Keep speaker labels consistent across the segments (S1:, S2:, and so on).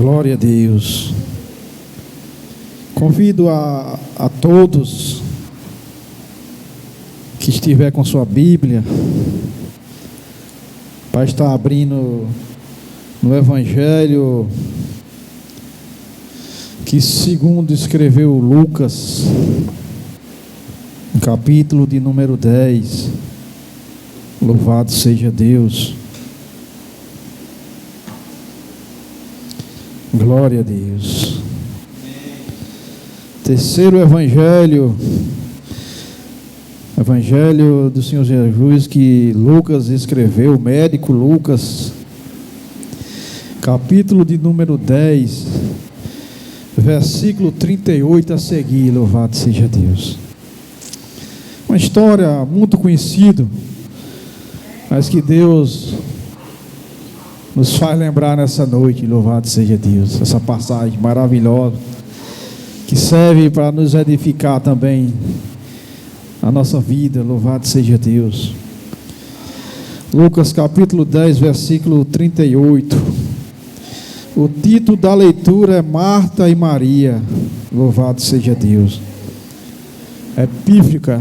S1: Glória a Deus. Convido a todos que estiver com sua Bíblia para estar abrindo no Evangelho que segundo escreveu Lucas, no capítulo de número 10. Louvado seja Deus. Glória a Deus. Terceiro Evangelho do Senhor Jesus que Lucas escreveu, o médico Lucas, capítulo de número 10, versículo 38 a seguir. Louvado seja Deus. Uma história muito conhecida, mas que Deus nos faz lembrar nessa noite. Louvado seja Deus. Essa passagem maravilhosa que serve para nos edificar também a nossa vida. Louvado seja Deus. Lucas capítulo 10, versículo 38. O título da leitura é Marta e Maria. Louvado seja Deus. Epífica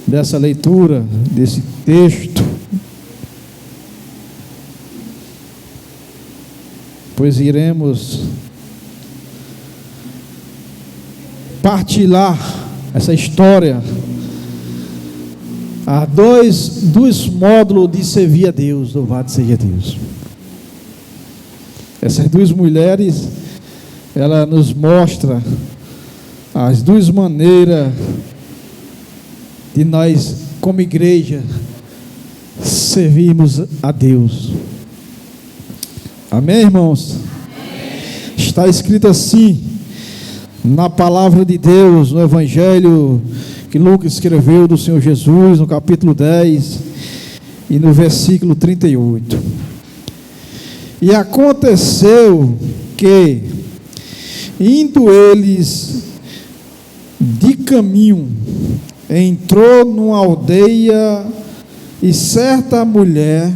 S1: dessa leitura, desse texto, pois iremos partilhar essa história. Há dois módulos de servir a Deus. Louvado seja Deus. Essas duas mulheres, ela nos mostra as duas maneiras de nós, como igreja, servirmos a Deus. Amém, irmãos? Amém. Está escrito assim na palavra de Deus, no Evangelho que Lucas escreveu do Senhor Jesus, no capítulo 10 e no versículo 38. E aconteceu que, indo eles de caminho, entrou numa aldeia, e certa mulher,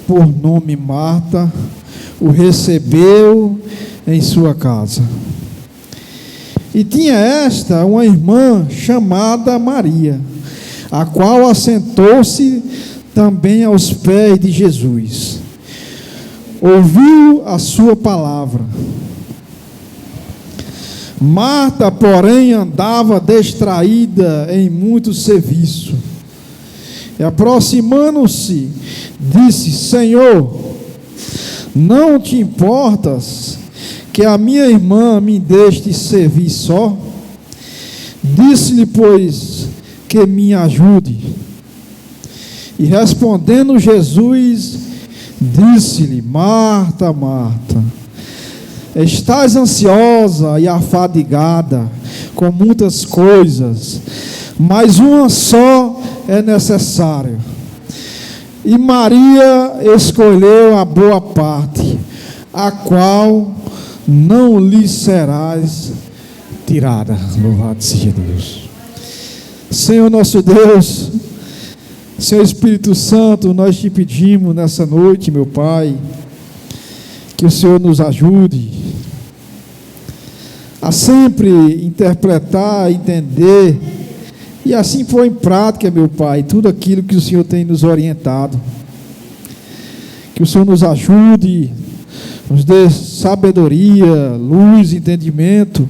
S1: por nome Marta, o recebeu em sua casa. E tinha esta uma irmã chamada Maria, a qual assentou-se também aos pés de Jesus. Ouviu a sua palavra. Marta, porém, andava distraída em muito serviço. E aproximando-se, disse: Senhor, não te importas que a minha irmã me deixe servir só? Disse-lhe, pois, que me ajude. E respondendo Jesus, disse-lhe: Marta, Marta, estás ansiosa e afadigada com muitas coisas, mas uma só é necessária. E Maria escolheu a boa parte, a qual não lhe serás tirada. Louvado seja Deus. Senhor nosso Deus, Senhor Espírito Santo, nós te pedimos nessa noite, meu Pai, que o Senhor nos ajude a sempre interpretar, entender e assim pôr em prática, meu Pai, tudo aquilo que o Senhor tem nos orientado. Que o Senhor nos ajude, nos dê sabedoria, luz, entendimento,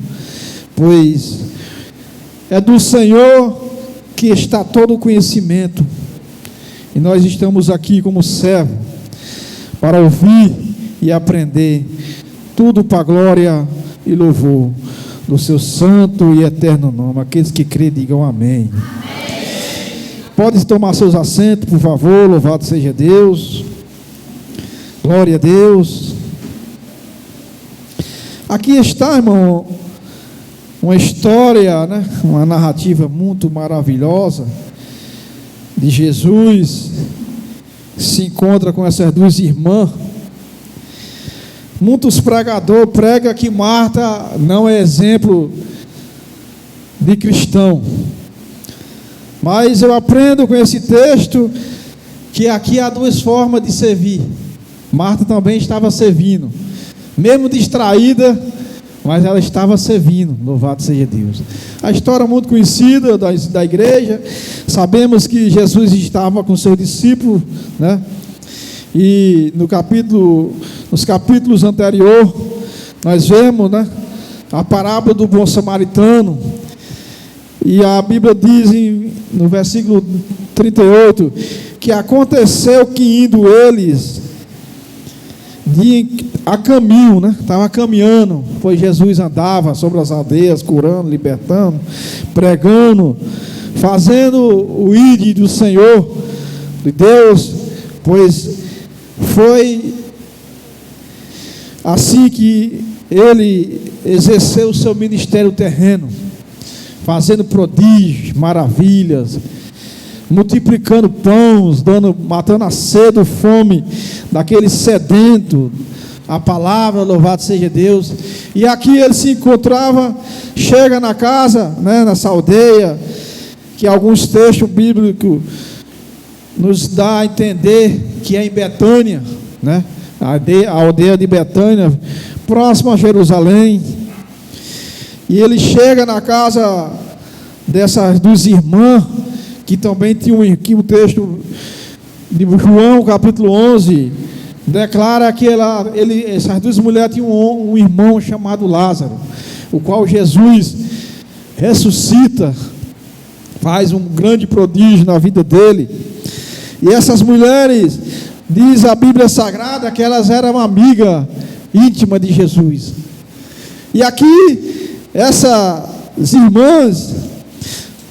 S1: pois é do Senhor que está todo o conhecimento, e nós estamos aqui como servo para ouvir e aprender, tudo para a glória e louvor do seu santo e eterno nome. Aqueles que crêem, digam amém. Podem tomar seus assentos, por favor. Louvado seja Deus. Glória a Deus. Aqui está, irmão, uma história, né? Uma narrativa muito maravilhosa de Jesus se encontra com essas duas irmãs. Muitos pregadores pregam que Marta não é exemplo de cristão, mas eu aprendo com esse texto que aqui há duas formas de servir. Marta também estava servindo, mesmo distraída, mas ela estava servindo, louvado seja Deus. A história é muito conhecida da igreja, sabemos que Jesus estava com seus discípulos, né? E nos capítulos anteriores, nós vemos, né, a parábola do bom samaritano, e a Bíblia diz no versículo 38, que aconteceu que indo eles a caminho, né? Estava caminhando, pois Jesus andava sobre as aldeias, curando, libertando, pregando, fazendo o ide do Senhor, de Deus, pois foi assim que ele exerceu o seu ministério terreno, fazendo prodígios, maravilhas, multiplicando pães, matando a sede, a fome daquele sedento, a palavra, louvado seja Deus. E aqui ele se encontrava, chega na casa, né, nessa aldeia, que alguns textos bíblicos nos dá a entender que é em Betânia, né, a aldeia de Betânia, próximo a Jerusalém. E ele chega na casa dessas duas irmãs, que também tinha um texto de João, capítulo 11, declara que essas duas mulheres tinham um irmão chamado Lázaro, o qual Jesus ressuscita, faz um grande prodígio na vida dele. E essas mulheres, diz a Bíblia Sagrada, que elas eram amigas íntimas de Jesus. E aqui, essas irmãs,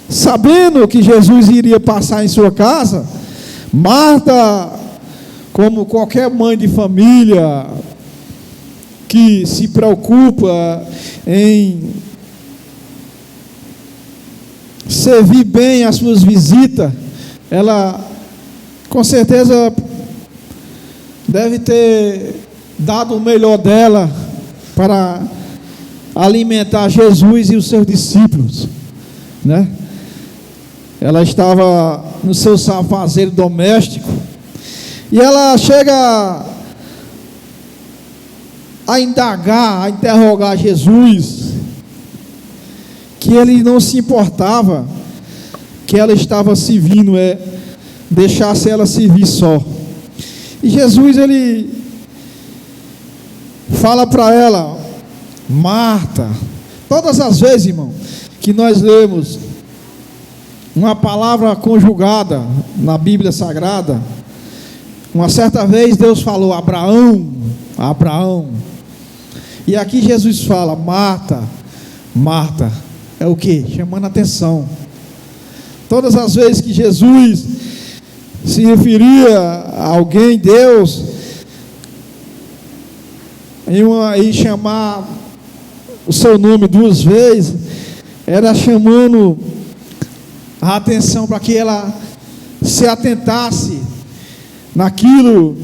S1: sabendo que Jesus iria passar em sua casa, Marta, como qualquer mãe de família que se preocupa em servir bem as suas visitas, ela com certeza deve ter dado o melhor dela para alimentar Jesus e os seus discípulos, né? Ela estava no seu afazeiro doméstico, e ela chega a indagar, a interrogar Jesus, que ele não se importava que ela estava servindo, deixasse ela servir só. E Jesus, ele fala para ela, Marta. Todas as vezes, irmão, que nós lemos uma palavra conjugada na Bíblia Sagrada, uma certa vez Deus falou Abraão, Abraão, e aqui Jesus fala Marta, Marta. É o que? Chamando a atenção. Todas as vezes que Jesus se referia a alguém, Deus, em chamar o seu nome duas vezes, era chamando a atenção para que ela se atentasse naquilo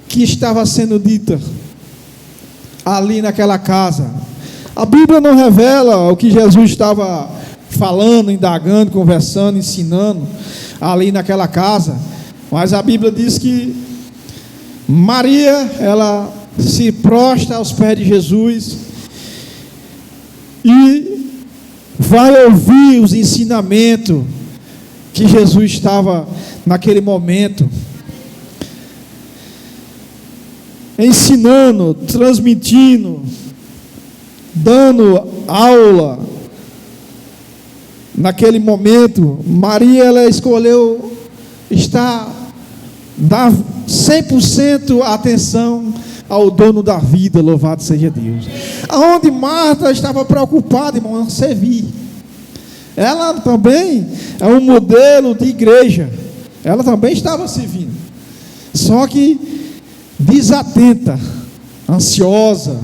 S1: que estava sendo dita ali naquela casa. A Bíblia não revela o que Jesus estava falando, indagando, conversando, ensinando ali naquela casa, mas a Bíblia diz que Maria, ela se prostra aos pés de Jesus e vai ouvir os ensinamentos que Jesus estava naquele momento ensinando, transmitindo, dando aula. Naquele momento, Maria, ela escolheu dar 100% atenção ao dono da vida, louvado seja Deus. Aonde Marta estava preocupada, irmão, em servir. Ela também é um modelo de igreja. Ela também estava servindo, só que desatenta, ansiosa,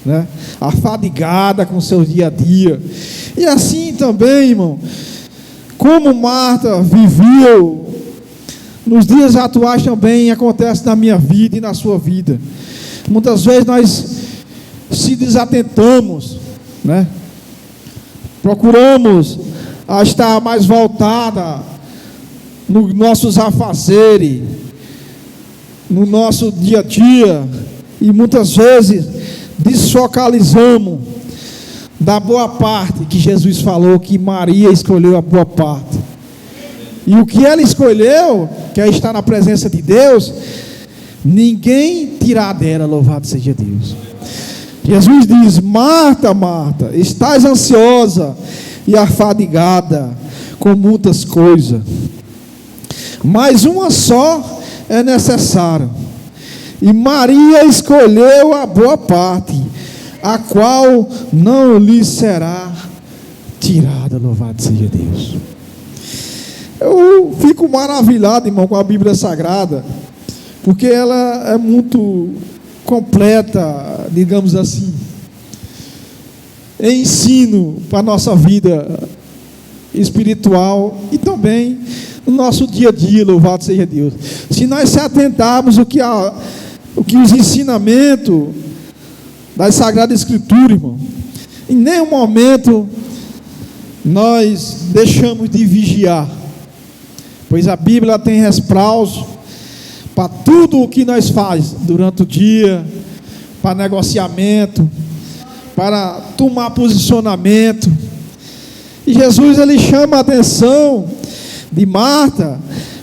S1: né? Afadigada com o seu dia a dia. E assim também, irmão, como Marta viveu, nos dias atuais também acontece na minha vida e na sua vida. Muitas vezes nós se desatentamos, né? Procuramos a estar mais voltada nos nossos afazeres, no nosso dia a dia, e muitas vezes desfocalizamos da boa parte que Jesus falou, que Maria escolheu a boa parte. E o que ela escolheu, que é estar na presença de Deus, ninguém tirar dela, louvado seja Deus. Jesus diz: Marta, Marta, estás ansiosa e afadigada com muitas coisas, mas uma só é necessária. E Maria escolheu a boa parte, a qual não lhe será tirada, louvado seja Deus. Eu fico maravilhado, irmão, com a Bíblia Sagrada, porque ela é muito completa, digamos assim, em ensino para a nossa vida espiritual e também no nosso dia a dia, louvado seja Deus. Se nós se atentarmos o que os ensinamentos das Sagradas Escrituras, irmão, em nenhum momento nós deixamos de vigiar, pois a Bíblia tem respaldo para tudo o que nós faz durante o dia, para negociamento, para tomar posicionamento. E Jesus, ele chama a atenção de Marta,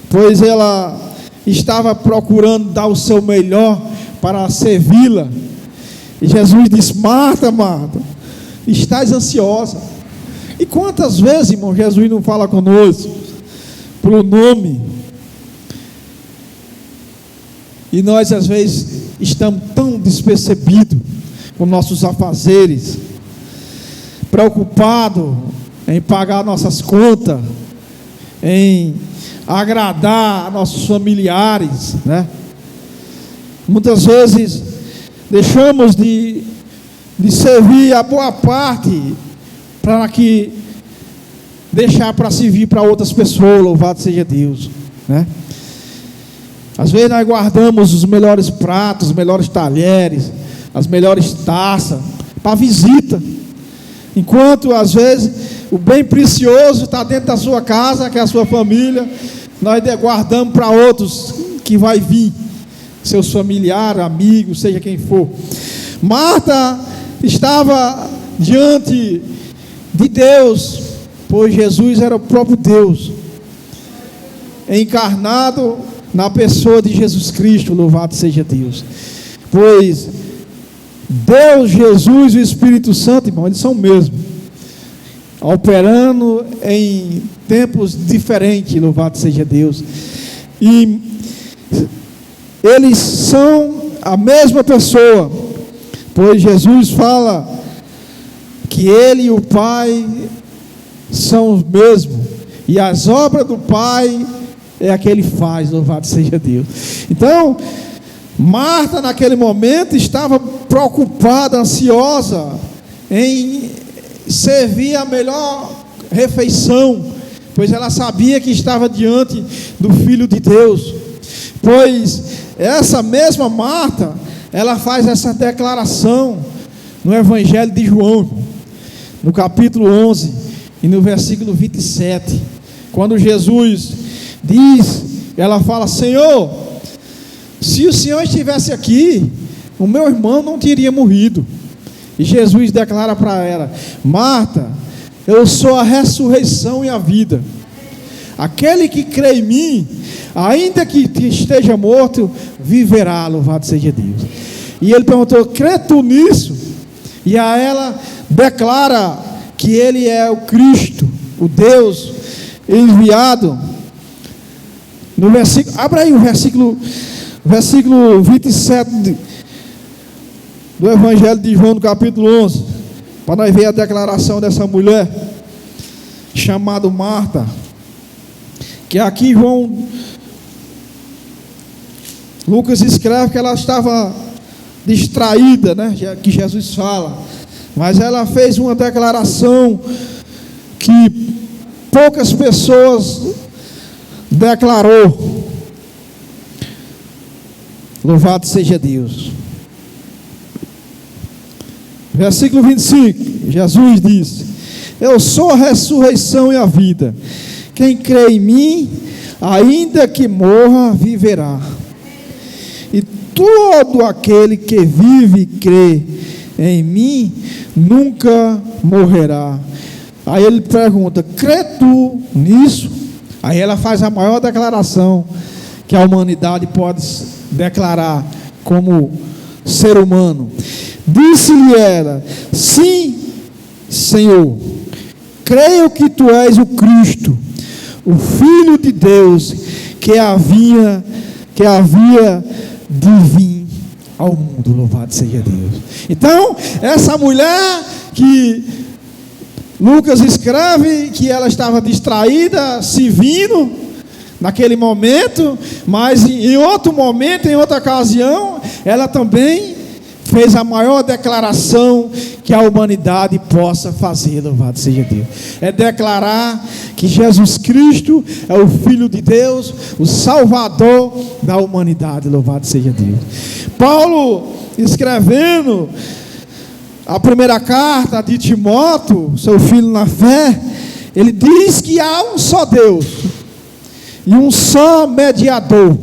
S1: pois ela estava procurando dar o seu melhor para servi-la. E Jesus diz: Marta, Marta, estás ansiosa. E quantas vezes, irmão, Jesus não fala conosco pelo nome? E nós às vezes estamos tão despercebidos com nossos afazeres, preocupados em pagar nossas contas, em agradar nossos familiares, né? Muitas vezes deixamos de servir a boa parte para que deixar para servir para outras pessoas, louvado seja Deus, né? Às vezes nós guardamos os melhores pratos, os melhores talheres, as melhores taças para visita, enquanto às vezes o bem precioso está dentro da sua casa, que é a sua família, nós guardamos para outros que vai vir, seus familiares, amigos, seja quem for. Marta estava diante de Deus, pois Jesus era o próprio Deus, encarnado na pessoa de Jesus Cristo, louvado seja Deus. Pois Deus, Jesus e o Espírito Santo, irmão, eles são o mesmo, operando em tempos diferentes, louvado seja Deus. E eles são a mesma pessoa, pois Jesus fala que Ele e o Pai são os mesmos, e as obras do Pai é a que Ele faz, louvado seja Deus. Então, Marta naquele momento estava preocupada, ansiosa em servir a melhor refeição, pois ela sabia que estava diante do Filho de Deus. Pois essa mesma Marta, ela faz essa declaração no Evangelho de João, no capítulo 11 e no versículo 27, quando Jesus diz, ela fala: Senhor, se o Senhor estivesse aqui, o meu irmão não teria morrido. E Jesus declara para ela: Marta, eu sou a ressurreição e a vida. Aquele que crê em mim, ainda que esteja morto, viverá, louvado seja Deus. E ele perguntou: crê tu nisso? E a ela declara que ele é o Cristo, o Deus enviado. No versículo, abra aí o versículo 27 do Evangelho de João, no capítulo 11, para nós ver a declaração dessa mulher chamada Marta, que aqui Lucas escreve que ela estava distraída, né, que Jesus fala, mas ela fez uma declaração que poucas pessoas declarou. Louvado seja Deus. Versículo 25, Jesus disse: eu sou a ressurreição e a vida. Quem crê em mim, ainda que morra, viverá. E todo aquele que vive e crê em mim nunca morrerá. Aí ele pergunta: crê tu nisso? Aí ela faz a maior declaração que a humanidade pode declarar como ser humano. Disse-lhe ela: sim, Senhor, creio que tu és o Cristo, o Filho de Deus, que havia de vir ao mundo. Louvado seja Deus. Então, essa mulher que Lucas escreve que ela estava distraída, se vindo naquele momento, mas em outro momento, em outra ocasião, ela também fez a maior declaração que a humanidade possa fazer. Louvado seja Deus. É declarar que Jesus Cristo é o Filho de Deus, o Salvador da humanidade. Louvado seja Deus. Paulo, escrevendo a primeira carta de Timóteo, seu filho na fé, ele diz que há um só Deus e um só mediador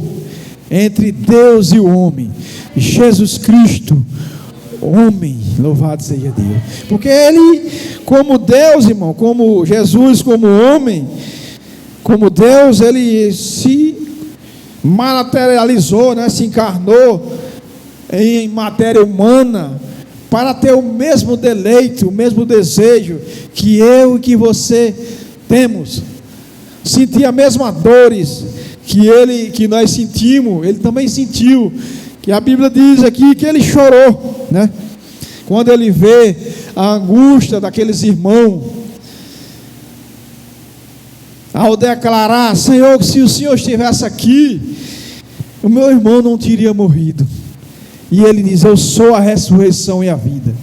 S1: entre Deus e o homem, Jesus Cristo, homem. Louvado seja Deus. Porque ele, como Deus, irmão, como Jesus, como homem, como Deus, ele se materializou, né, se encarnou em matéria humana, para ter o mesmo deleite, o mesmo desejo que eu e que você temos. Sentir as mesmas dores que nós sentimos, ele também sentiu. Que a Bíblia diz aqui que ele chorou, né? Quando ele vê a angústia daqueles irmãos, ao declarar: Senhor, se o Senhor estivesse aqui, o meu irmão não teria morrido. E ele diz: eu sou a ressurreição e a vida.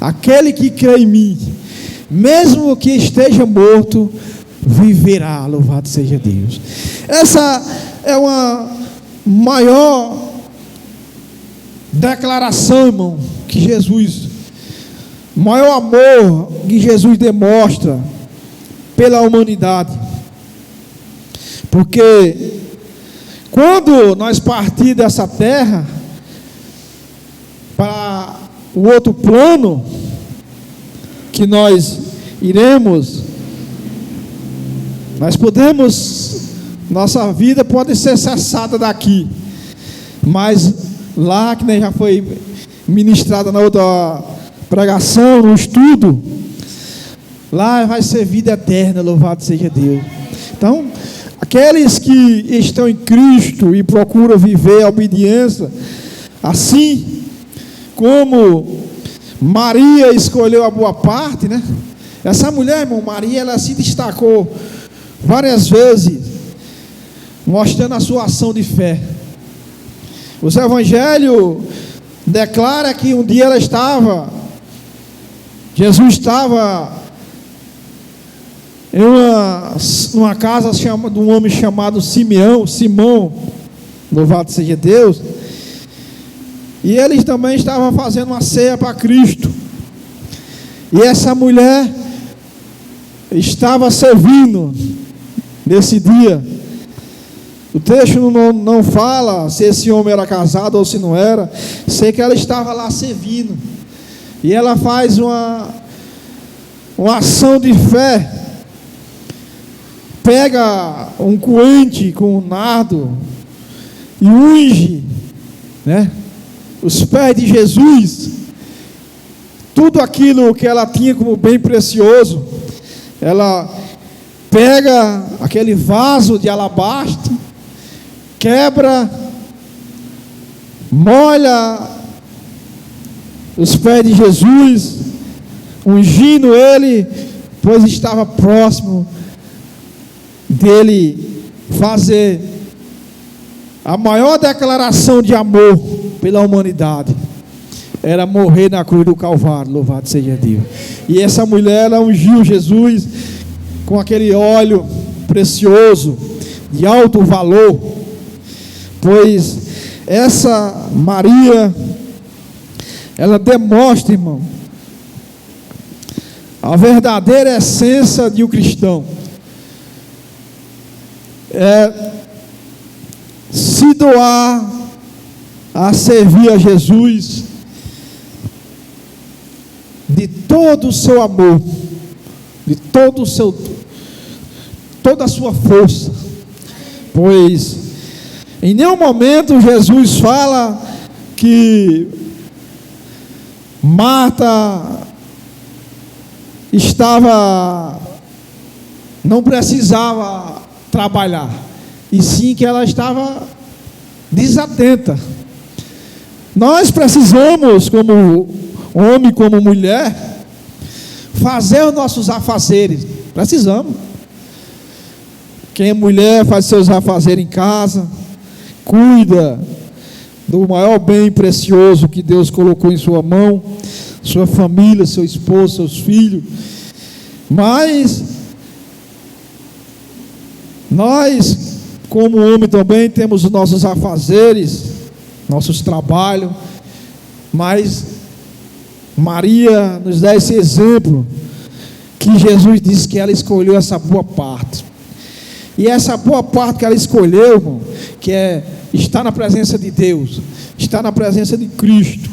S1: Aquele que crê em mim, mesmo que esteja morto, viverá. Louvado seja Deus. Essa é uma maior declaração, irmão, que Jesus, o maior amor que Jesus demonstra pela humanidade. Porque quando nós partir dessa terra para o outro plano que nós iremos, nós podemos, nossa vida pode ser cessada daqui, mas lá, que já foi ministrada na outra pregação, no estudo, lá vai ser vida eterna. Louvado seja Deus. Então, aqueles que estão em Cristo e procuram viver a obediência, assim como Maria escolheu a boa parte, né? Essa mulher, irmão, Maria, ela se destacou várias vezes, mostrando a sua ação de fé. Os evangelhos declaram que um dia Jesus estava em uma casa de um homem chamado Simão, louvado seja Deus, e eles também estavam fazendo uma ceia para Cristo, e essa mulher estava servindo nesse dia. O texto não fala se esse homem era casado ou se não era. Sei que ela estava lá servindo, e ela faz uma ação de fé, pega um coente com nardo e unge, né, os pés de Jesus. Tudo aquilo que ela tinha como bem precioso, ela pega aquele vaso de alabastro, quebra, molha os pés de Jesus, ungindo ele, pois estava próximo dele fazer a maior declaração de amor pela humanidade, era morrer na cruz do Calvário. Louvado seja Deus. E essa mulher, ela ungiu Jesus com aquele óleo precioso, de alto valor, pois essa Maria, ela demonstra, irmão, a verdadeira essência de um cristão. É se doar a servir a Jesus, de todo o seu amor, de toda a sua força, pois em nenhum momento Jesus fala que Marta não precisava trabalhar, e sim que ela estava desatenta. Nós precisamos, como homem, como mulher, fazer os nossos afazeres. Precisamos. Quem é mulher faz seus afazeres em casa, cuida do maior bem precioso que Deus colocou em sua mão, sua família, seu esposo, seus filhos. Mas nós, como homem, também temos os nossos afazeres, nossos trabalhos. Mas Maria nos dá esse exemplo, que Jesus disse que ela escolheu essa boa parte. E essa boa parte que ela escolheu, irmão, que é estar na presença de Deus, estar na presença de Cristo,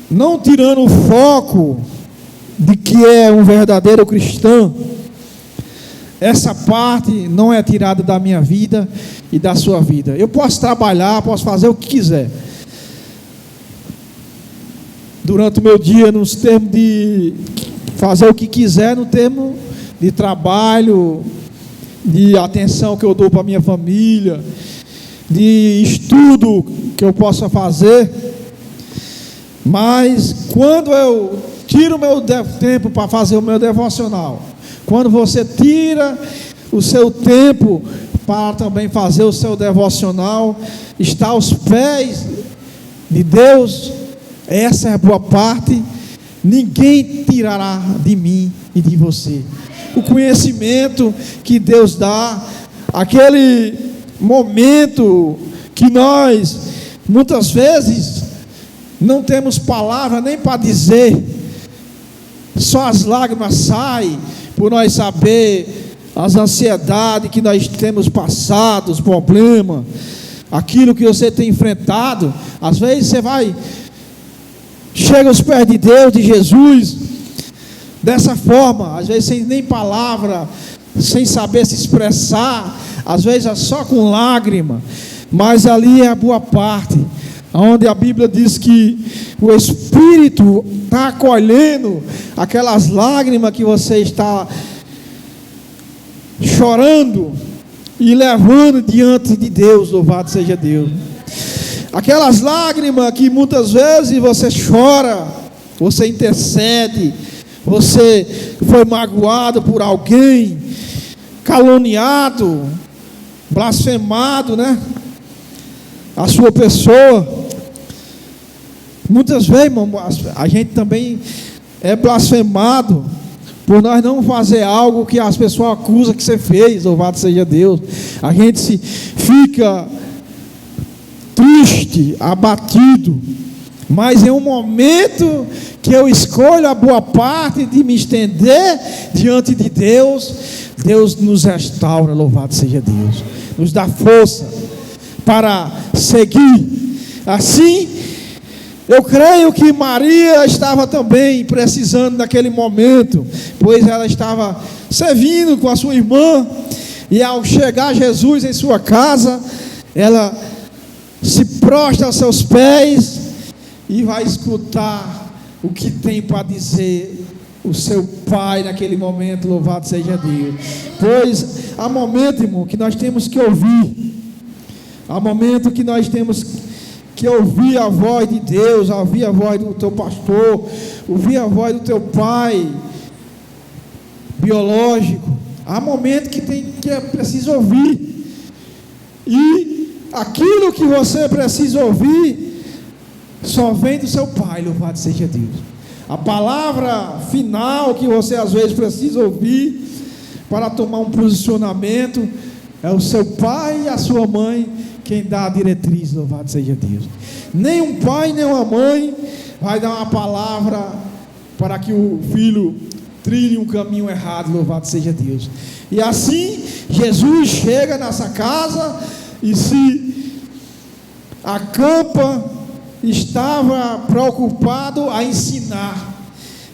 S1: não tirando o foco de que é um verdadeiro cristão. Essa parte não é tirada da minha vida e da sua vida. Eu posso trabalhar, posso fazer o que quiser durante o meu dia, nos termos de fazer o que quiser, no termo de trabalho, de atenção que eu dou para minha família, de estudo que eu possa fazer. Mas quando eu tiro o meu tempo para fazer o meu devocional, quando você tira o seu tempo para também fazer o seu devocional, está aos pés de Deus, essa é a boa parte. Ninguém tirará de mim e de você o conhecimento que Deus dá, aquele momento que nós muitas vezes não temos palavra nem para dizer, só as lágrimas saem por nós saber as ansiedades que nós temos passado, os problemas, aquilo que você tem enfrentado. Às vezes você chega aos pés de Deus, de Jesus, dessa forma, às vezes sem nem palavra, sem saber se expressar, às vezes é só com lágrima, mas ali é a boa parte, onde a Bíblia diz que o Espírito está acolhendo aquelas lágrimas que você está chorando e levando diante de Deus. Louvado seja Deus. Aquelas lágrimas que muitas vezes você chora, você intercede, você foi magoado por alguém, caluniado, blasfemado, né? A sua pessoa. Muitas vezes, irmão, a gente também é blasfemado por nós não fazer algo que as pessoas acusam que você fez. Louvado seja Deus. A gente fica triste, abatido, mas em um momento que eu escolho a boa parte de me estender diante de Deus, Deus nos restaura. Louvado seja Deus, nos dá força para seguir. Assim, eu creio que Maria estava também precisando daquele momento, pois ela estava servindo com a sua irmã, e ao chegar Jesus em sua casa, ela se prostra aos seus pés e vai escutar o que tem para dizer o seu pai naquele momento. Louvado seja Deus. Pois há momento, irmão, que nós temos que ouvir, há momento que nós temos que ouvir a voz de Deus, ouvir a voz do teu pastor, ouvir a voz do teu pai biológico. Há momento que é preciso ouvir, e aquilo que você precisa ouvir só vem do seu pai. Louvado seja Deus. A palavra final que você às vezes precisa ouvir para tomar um posicionamento é o seu pai e a sua mãe quem dá a diretriz. Louvado seja Deus. Nem um pai nem uma mãe vai dar uma palavra para que o filho trilhe um caminho errado. Louvado seja Deus. E assim Jesus chega nessa casa, e se acampa, estava preocupado a ensinar,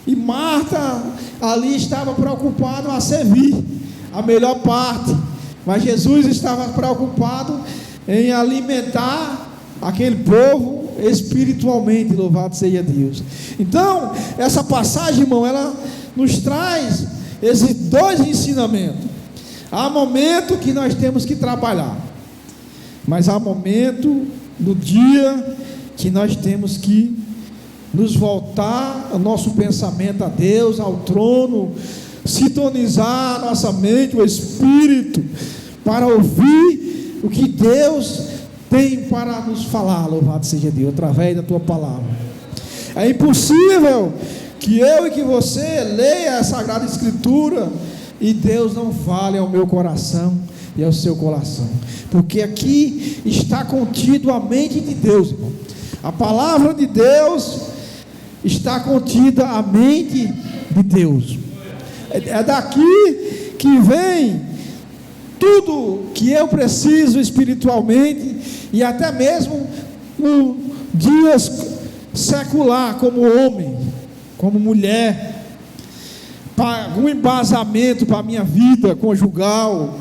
S1: e Marta ali estava preocupado a servir, a melhor parte, mas Jesus estava preocupado em alimentar aquele povo espiritualmente. Louvado seja Deus. Então, essa passagem, irmão, ela nos traz esses dois ensinamentos. Há momento que nós temos que trabalhar, mas há momento do dia que nós temos que nos voltar o nosso pensamento a Deus, ao trono, sintonizar a nossa mente, o Espírito, para ouvir o que Deus tem para nos falar. Louvado seja Deus, através da tua palavra. É impossível que eu e que você leia a Sagrada Escritura e Deus não fale ao meu coração e ao seu coração, porque aqui está contido a mente de Deus, irmão. A palavra de Deus está contida a mente de Deus. É daqui que vem tudo que eu preciso espiritualmente, e até mesmo no dias secular, como homem, como mulher, para algum embasamento para a minha vida conjugal,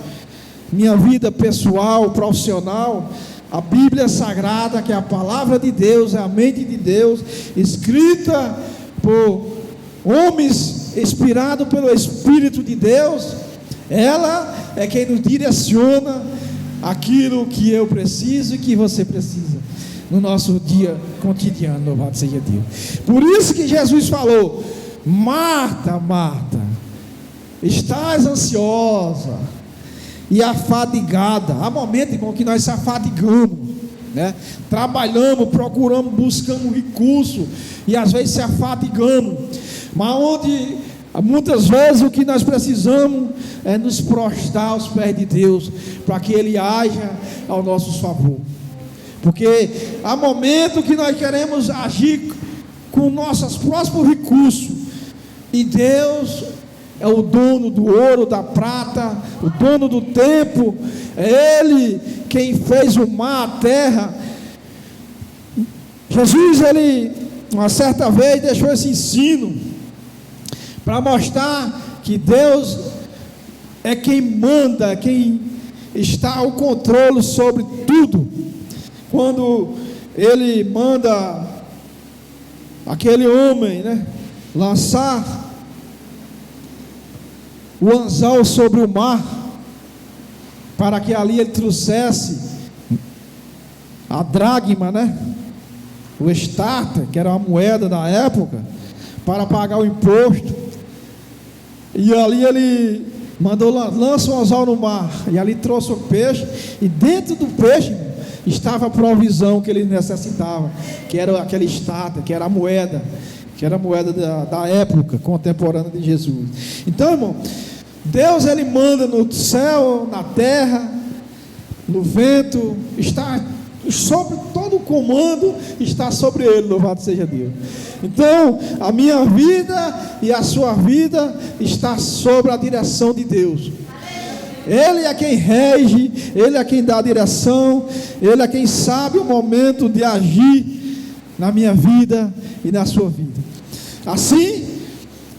S1: minha vida pessoal, profissional. A Bíblia Sagrada, que é a palavra de Deus, é a mente de Deus, escrita por homens, inspirado pelo Espírito de Deus, ela é quem nos direciona aquilo que eu preciso e que você precisa no nosso dia cotidiano. Louvado seja Deus. Por isso que Jesus falou: Marta, Marta, estás ansiosa e afadigada. Há momentos, irmão, que nós se afadigamos, né? Trabalhamos, procuramos, buscamos recurso, e às vezes se afadigamos, mas onde muitas vezes o que nós precisamos é nos prostrar aos pés de Deus, para que Ele haja ao nosso favor. Porque há momentos que nós queremos agir com nossos próprios recursos, e Deus é o dono do ouro, da prata, o dono do tempo. É Ele quem fez o mar, a terra. Jesus, Ele, uma certa vez, deixou esse ensino para mostrar que Deus é quem manda, quem está ao controle sobre tudo. Quando Ele manda aquele homem, né, lançar o anzol sobre o mar, para que ali ele trouxesse a dracma, né, o estáter, que era uma moeda da época, para pagar o imposto. E ali ele mandou, lança o anzol no mar, e ali trouxe o peixe, e dentro do peixe estava a provisão que ele necessitava, que era aquele estáter, que era a moeda, da época contemporânea de Jesus. Então, irmão, Deus, Ele manda no céu, na terra, no vento, está sobre todo o comando, está sobre Ele. Louvado seja Deus. Então, a minha vida e a sua vida está sobre a direção de Deus. Ele é quem rege, Ele é quem dá a direção, Ele é quem sabe o momento de agir na minha vida e na sua vida. Assim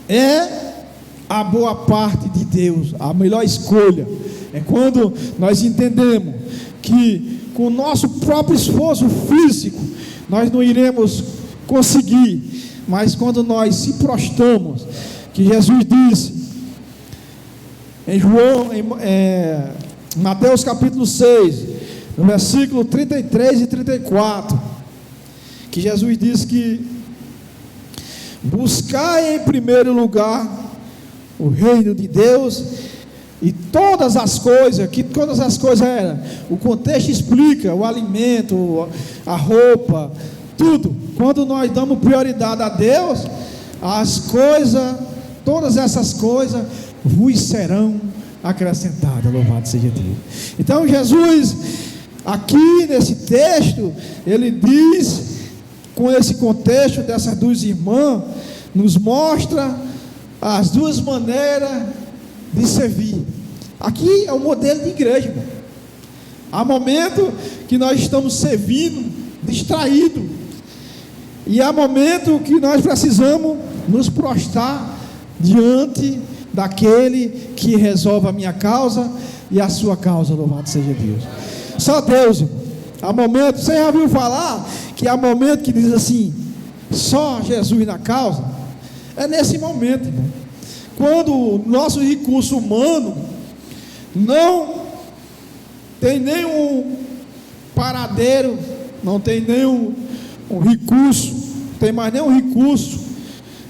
S1: é a boa parte de Deus, a melhor escolha é quando nós entendemos que com o nosso próprio esforço físico nós não iremos conseguir, mas quando nós se prostramos, que Jesus disse em Mateus capítulo 6, no versículo 33 e 34, que Jesus disse que buscai em primeiro lugar o reino de Deus, e todas as coisas, que todas as coisas eram, o contexto explica, o alimento, a roupa, tudo. Quando nós damos prioridade a Deus, as coisas, todas essas coisas vos serão acrescentadas. Louvado seja Deus. Então Jesus, aqui nesse texto, ele diz, com esse contexto dessas duas irmãs, nos mostra as duas maneiras de servir. Aqui é o modelo de igreja, irmão. Há momento que nós estamos servindo, distraídos. E há momento que nós precisamos nos prostrar diante daquele que resolve a minha causa e a sua causa, louvado seja Deus. Só Deus. Há momento, você já ouviu falar que há momento que diz assim, só Jesus na causa? É nesse momento, irmão, quando o nosso recurso humano não tem nenhum paradeiro, não tem nenhum recurso, não tem mais nenhum recurso,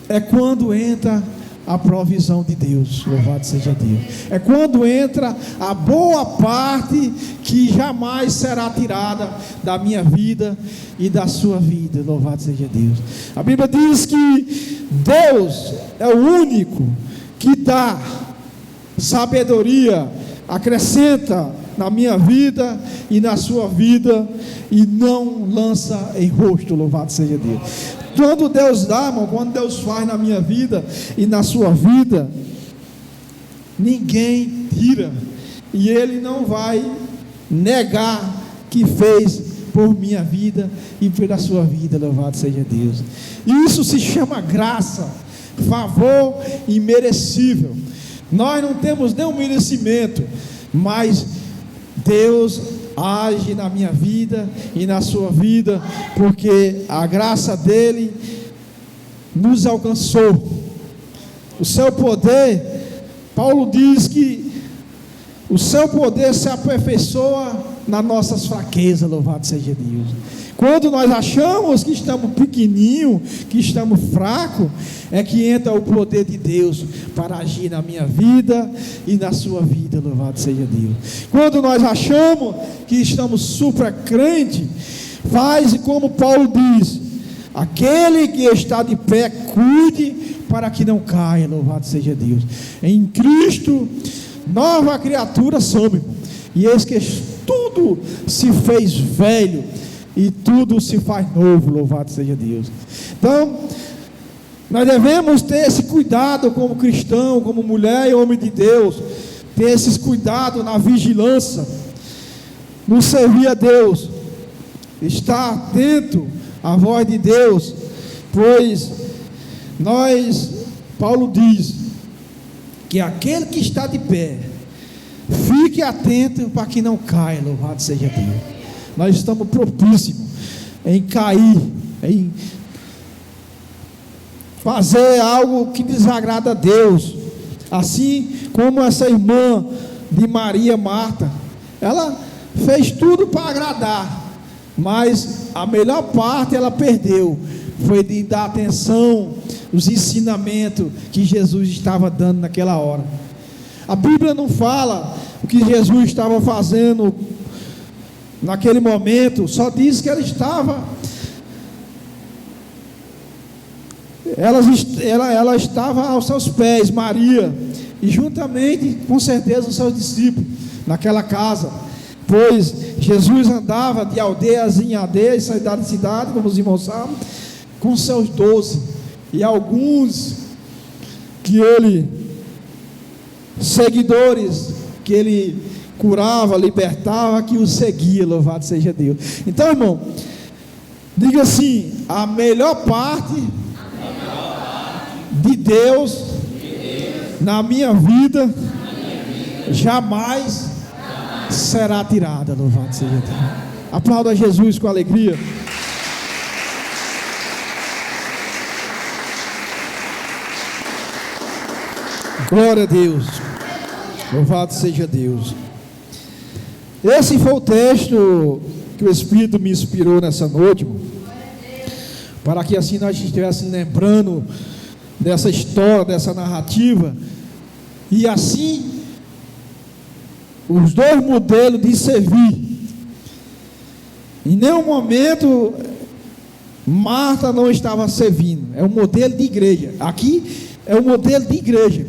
S1: é quando entra a provisão de Deus, louvado seja Deus. É quando entra a boa parte que jamais será tirada da minha vida e da sua vida, louvado seja Deus. A Bíblia diz que Deus é o único que dá sabedoria, acrescenta na minha vida e na sua vida, e não lança em rosto, louvado seja Deus. Quando Deus dá, irmão, quando Deus faz na minha vida e na sua vida, ninguém tira, e Ele não vai negar que fez por minha vida e pela sua vida, louvado seja Deus. Isso se chama graça, favor imerecível. Nós não temos nenhum merecimento, mas Deus age na minha vida e na sua vida, porque a graça dele nos alcançou. O seu poder, Paulo diz que o seu poder se aperfeiçoa nas nossas fraquezas, louvado seja Deus. Quando nós achamos que estamos pequenininhos, que estamos fracos, é que entra o poder de Deus para agir na minha vida e na sua vida, louvado seja Deus. Quando nós achamos que estamos super crente, faz como Paulo diz: aquele que está de pé, cuide para que não caia, louvado seja Deus. Em Cristo, nova criatura somos, e eis que tudo se fez velho e tudo se faz novo, louvado seja Deus. Então, nós devemos ter esse cuidado como cristão, como mulher e homem de Deus, ter esses cuidados na vigilância, no servir a Deus, estar atento à voz de Deus, pois Paulo diz que aquele que está de pé, fique atento para que não caia, louvado seja Deus. Nós estamos propícios em cair, em fazer algo que desagrada a Deus, assim como essa irmã de Maria, Marta, ela fez tudo para agradar, mas a melhor parte ela perdeu, foi de dar atenção aos ensinamentos que Jesus estava dando naquela hora. A Bíblia não fala o que Jesus estava fazendo naquele momento, só diz que ela estava aos seus pés, Maria, e juntamente, com certeza, os seus discípulos, naquela casa, pois Jesus andava de aldeias em aldeias, cidade em cidade, como os irmãos sabem, com seus 12, e alguns seguidores, que ele curava, libertava, que o seguia, louvado seja Deus. Então, irmão, diga assim: a melhor parte de Deus na minha vida jamais será tirada, louvado seja Deus. Aplauda Jesus com alegria. Glória a Deus, louvado seja Deus. Esse foi o texto que o Espírito me inspirou nessa noite, para que assim nós estivéssemos lembrando dessa história, dessa narrativa, e assim os dois modelos de servir. Em nenhum momento Marta não estava servindo, é um modelo de igreja. Aqui é um modelo de igreja.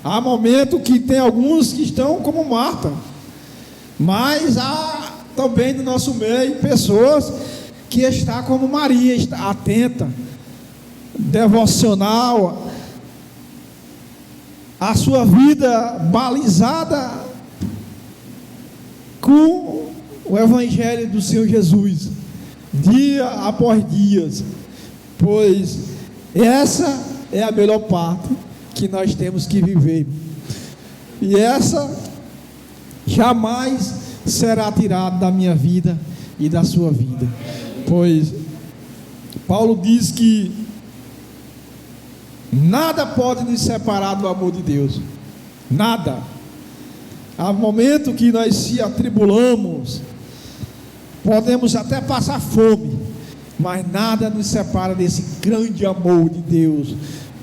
S1: Há momentos que tem alguns que estão como Marta, mas há também no nosso meio pessoas que estão como Maria, está atenta, devocional, a sua vida balizada com o Evangelho do Senhor Jesus, dia após dia, pois essa é a melhor parte que nós temos que viver, e essa jamais será tirada da minha vida e da sua vida, pois Paulo diz que nada pode nos separar do amor de Deus, nada. Há momento que nós se atribulamos, podemos até passar fome, mas nada nos separa desse grande amor de Deus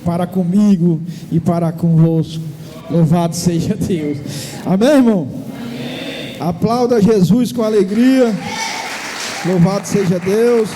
S1: para comigo e para convosco. Louvado seja Deus. Amém, irmão? Amém. Aplauda Jesus com alegria. Louvado seja Deus.